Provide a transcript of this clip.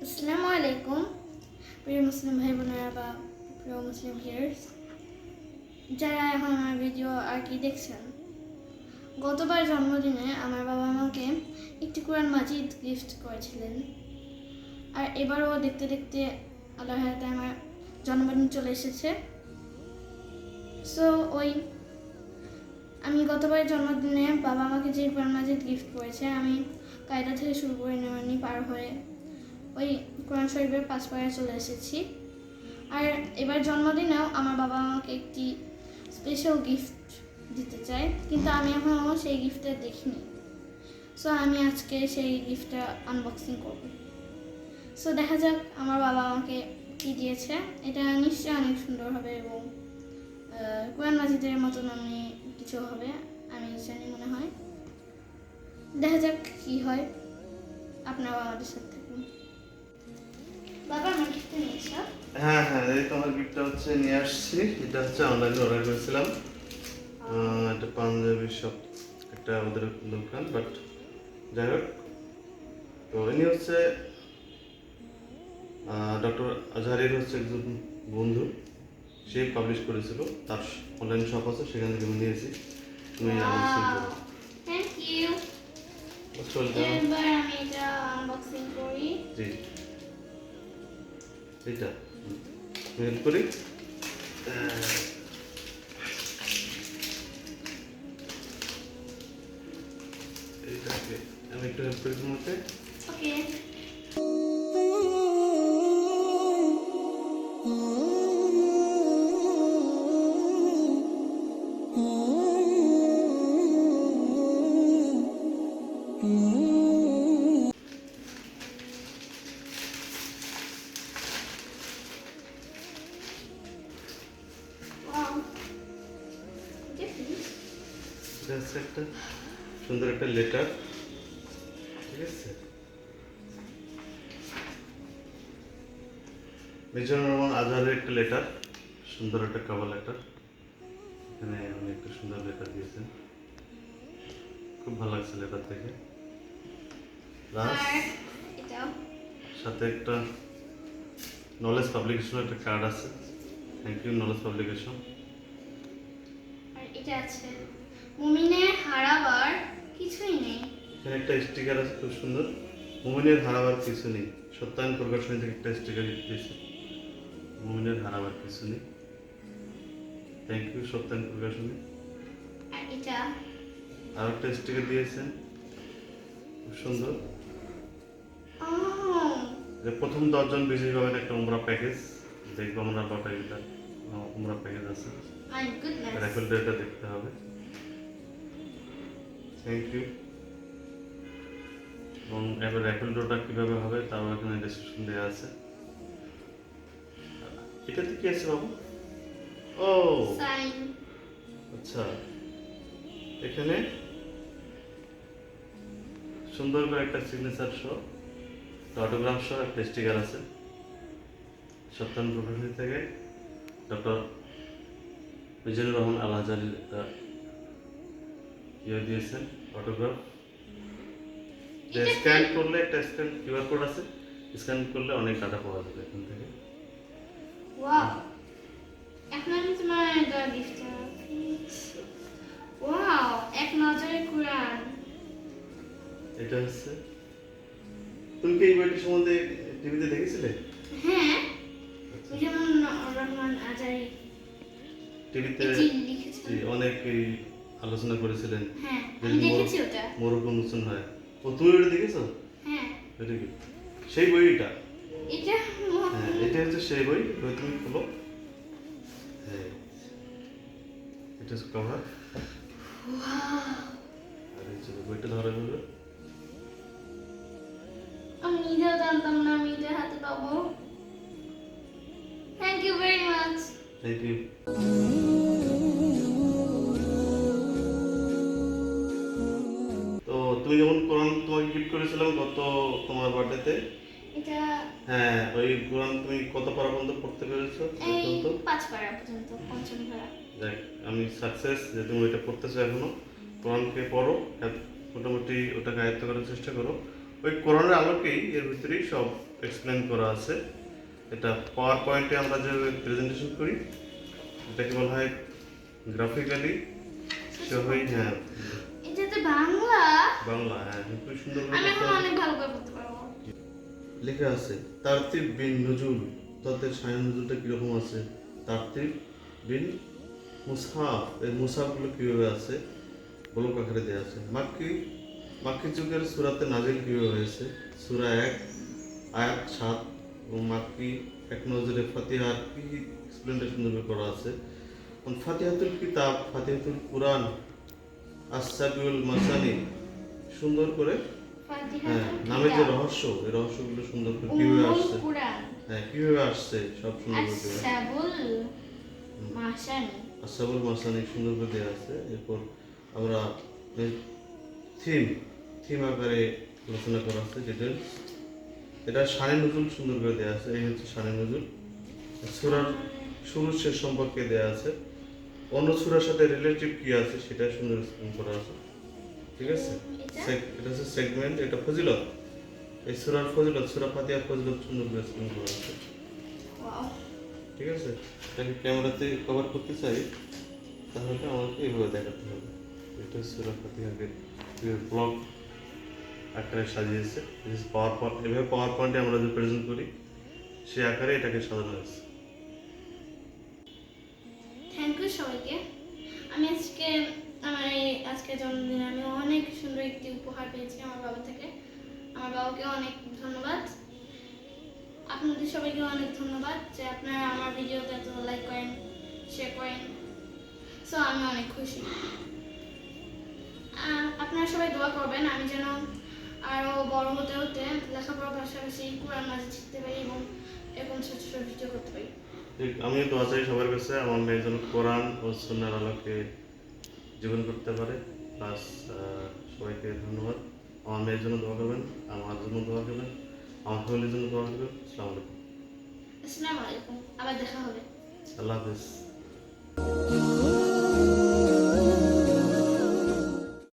আসসালামু আলাইকুম প্রিয় মুসলিম ভাই বোনেরা বা প্রিয় মুসলিম ভিউয়ার্স, যারা এখন আমার ভিডিও আর কি দেখছেন। গতবার জন্মদিনে আমার বাবা আমাকে একটি কোরআন মাজিদ গিফট করেছিলেন, আর এবারও দেখতে দেখতে আল্লাহর হাতে আমার জন্মদিন চলে এসেছে। সো আমি গতবার জন্মদিনে বাবা আমাকে যে কোরআন মাজিদ গিফট করেছে, আমি কায়দা থেকে শুরু করে নেওয়ানি পার হয়ে ওই কোরআন শরীফের 5 পাড়ায় চলে এসেছি। আর এবার জন্মদিনেও আমার বাবা আমাকে একটি স্পেশাল গিফট দিতে চায়, কিন্তু আমি এখনও সেই গিফটটা দেখিনি। সো আমি আজকে সেই গিফটটা আনবক্সিং করব। সো দেখা যাক আমার বাবা আমাকে কি দিয়েছে। এটা নিশ্চয়ই অনেক সুন্দর হবে এবং কোরআন মাজিদের মতন আমি কিছু হবে, আমি জানি মনে হয়। দেখা যাক কি হয়। আপনারাও আমাদের সাথে থাকুন। বাবা আমার গিফটটা নিয়ে এসো। হ্যাঁ হ্যাঁ, এই তোমার গিফটটা হচ্ছে নিয়ে আসছি। এটা হচ্ছে অনলাইনে অর্ডার করেছিলাম। এটা পাঞ্জাবি শপ, একটা আমাদের দোকান, বাট যাই হোক। তো ইনি হচ্ছে ডক্টর আজহারির হচ্ছে একজন বন্ধু, সে পাবলিশ করেছিল, তার অনলাইন শপ আছে, সেখান থেকে আমি নিয়েছি। তুমি আনবক্সিং করো। Thank you. চলছে এবার আমি এটা আনবক্সিং করি। জি, এটা হেল্প করি। এইটাকে আমি একটু হেল্প করি তোমাকে। ওকে। এটা হচ্ছে একটা সুন্দর একটা লেটার, ঠিক আছে? মিজানুর রহমান আজহারের একটা লেটার, সুন্দর একটা কভার লেটার। এখানে উনি একটা সুন্দর লেটার দিয়েছেন, খুব ভালো লাগছে লেটার থেকে। প্লাস সাথে একটা নলেজ পাবলিকেশনের একটা কার্ড আছে। Thank you knowledge publication. আর এটা আছে মুমিনের হারাবার কিছুই নেই। এখানে একটা স্টিকার আছে খুব সুন্দর, মুমিনের হারাবার কিছু নেই। সত্যায়ন প্রকাশনী থেকে একটা স্টিকার দিয়েছে, মুমিনের হারাবার কিছু নেই। থ্যাংক ইউ সত্যায়ন প্রকাশনী। আর এটা আর একটা স্টিকার দিয়েছেন খুব সুন্দর, যে প্রথম 10 জন বিজয়ী পাবেন একটা উমরা প্যাকেজ। দেখবো আমরা এটা উমরা প্যাকেজ আছে, মাই গুডনেস। র্যাফেল ডেটা দেখতে হবে। Thank you. এবং এবার র্যাফেল ড্রটা কীভাবে হবে তাও এখানে ডেসক্রিপশন দেওয়া আছে। এটাতে কি আছে বাবু? ও সাইন। আচ্ছা, এখানে সুন্দর করে একটা সিগনেচার সহ, অটোগ্রাফ সহ একটা স্টিকার আছে। সত্যায়ন প্রকাশনী থেকে ডক্টর মিজানুর রহমান আল আজহারির একটা ইয়ে দিয়েছেন, অটোগ্রাফ। স্ক্যান করলে একটা স্ক্যান কিউআর কোড আছে, স্ক্যান করলে অনেক ডাটা পাওয়া যাবে এখান থেকে। ওয়াও, এখন আমি তোমার দেওয়া গিফটটা। ওয়াও, এক নজরে কুরআন। এটা হচ্ছে, তুমি কি এই বইটি সম্বন্ধে টিভিতে দেখেছিলে? হ্যাঁ, যেমন রহমান আজারি টিভিতে লিখেছিলেন। অনেক আলোচনা করেছিলেন। হ্যাঁ, আমি দেখেছি ওটা। মোরক উন্মোচন হয়। ও তুমি ওটা দেখেছো? হ্যাঁ, ভেরি গুড। সেই বইটা, এটা হ্যাঁ এটা হচ্ছে সেই বই। বই তুমি খোলো। হ্যাঁ, এটা হচ্ছে কভার। আর এই যে বইটা ধরে বলবে। আমি নিজেও জানতাম না আমি এটা হাতে পাবো। Thank you very much. Thank you. তো তুমি যেমন কোরআন তোমাকে গিফট করেছিলাম গত তোমার বার্থডেতে, এটা হ্যাঁ ওই কোরআন তুমি কত পারা পর্যন্ত পড়তে পেরেছো এই পর্যন্ত? 5 পারা পর্যন্ত, পঞ্চম পারা। দেখ, আমি সাকসেস যে তুমি ওইটা পড়তেছো এখনো। কোরআনকে পড়ো, মোটামুটি ওটাকে আয়ত্ত করার চেষ্টা করো। ওই কোরআনের আলোকেই এর ভিতরেই সব এক্সপ্লেন করা আছে। এটা পাওয়ার পয়েন্টে আমরা যে প্রেজেন্টেশন করি এটাকে বলা হয় গ্রাফিক্যালি শো হয়। হ্যাঁ, এটাতে বাংলা বাংলা। হ্যাঁ, খুব সুন্দর করে আমি করতে এখন হবে। অনেক ভালো করে পড়তে পারবো। লেখা আছে তারতিব বিন নজুল, তাদের সায়ন নজুলটা কিরকম আছে। তারতিব বিন মুসহাফ, এই মুসহাফগুলো কীভাবে আছে বলক আকারে দেওয়া আছে। মাক্কি যুগের সূরাতে নাজিল কীভাবে হয়েছে। সূরা 1 আয়াত 7 এবং মাক্কি 1 নজরে ফাতিহার কি এক্সপ্লেনেশন করা আছে। ফাতিহাতুল কিতাব, ফাতিহাতুল কুরআন, আস-সাবিউল মাসানি সুন্দর করে। হ্যাঁ, নামে যে রহস্য, এই রহস্যগুলো সুন্দর করে কিভাবে আসছে, হ্যাঁ কিভাবে আসছে সব সুন্দর করে দেওয়া। আসাবুল মাসানি সুন্দর করে দেওয়া আছে। এরপর আমরা থিম আকারে আলোচনা করা আছে ডিটেলস। এটা শানে নজুল সুন্দর করে দেওয়া আছে। এই হচ্ছে শানে নজুল। সূরার শুরু শেষ সম্পর্কে দেওয়া আছে। অন্য সূরার সাথে রিলেটিভ কি আছে সেটা সুন্দর এক্সপ্লেন করা আছে। ঠিক আছে, এটা হচ্ছে সেগমেন্ট, এটা ফজিলত। এই সূরার ফজিলত, সূরা ফাতিহার ফজিলত সুন্দর করে এক্সপ্লেন করা আছে। ঠিক আছে, এটাকে ক্যামেরাতে কভার করতে চাই তাহলে আমাকে এইভাবে দেখাতে হবে। এটা সূরা ফাতিহাকে ব্লগ আকারে সাজিয়েছে। পাওয়ার পয়েন্ট, এভাবে পাওয়ার পয়েন্টে আমরা যে প্রেজেন্ট করি সেই আকারে এটাকে সাজানো হয়েছে। থ্যাংক ইউ সবাইকে। আমি আমার এই আজকের জন্মদিনে আমি অনেক সুন্দর একটি উপহার পেয়েছি আমার বাবা থেকে। আমার বাবাকে অনেক ধন্যবাদ। আপনাদের সবাইকে অনেক ধন্যবাদ যে আপনারা আমার ভিডিওতে এত লাইক করেন, শেয়ার করেন। সো আমি অনেক খুশি। আপনারা সবাই দোয়া করবেন আমি যেন আরও বড় হতে হতে লেখাপড়ার পাশাপাশি কোরআন মাজিদ শিখতে পারি এবং এরকম ছোট ছোট ভিডিও করতে পারি। ঠিক, আমি দোয়া চাই সবার কাছে আমার মেয়ে যেন কোরআন ও সুন্নাহর আলোকে জীবন করতে পারে। প্লাস সবাইকে ধন্যবাদ। আমার মেয়ের জন্য দোয়া করবেন, আমার জন্য দোয়া করবেন, আমার ফ্যামিলির জন্য দোয়া করবেন। আসসালামু আলাইকুম। আসসালামু আলাইকুম, আবার দেখা হবে। আল্লাহ হাফেজ।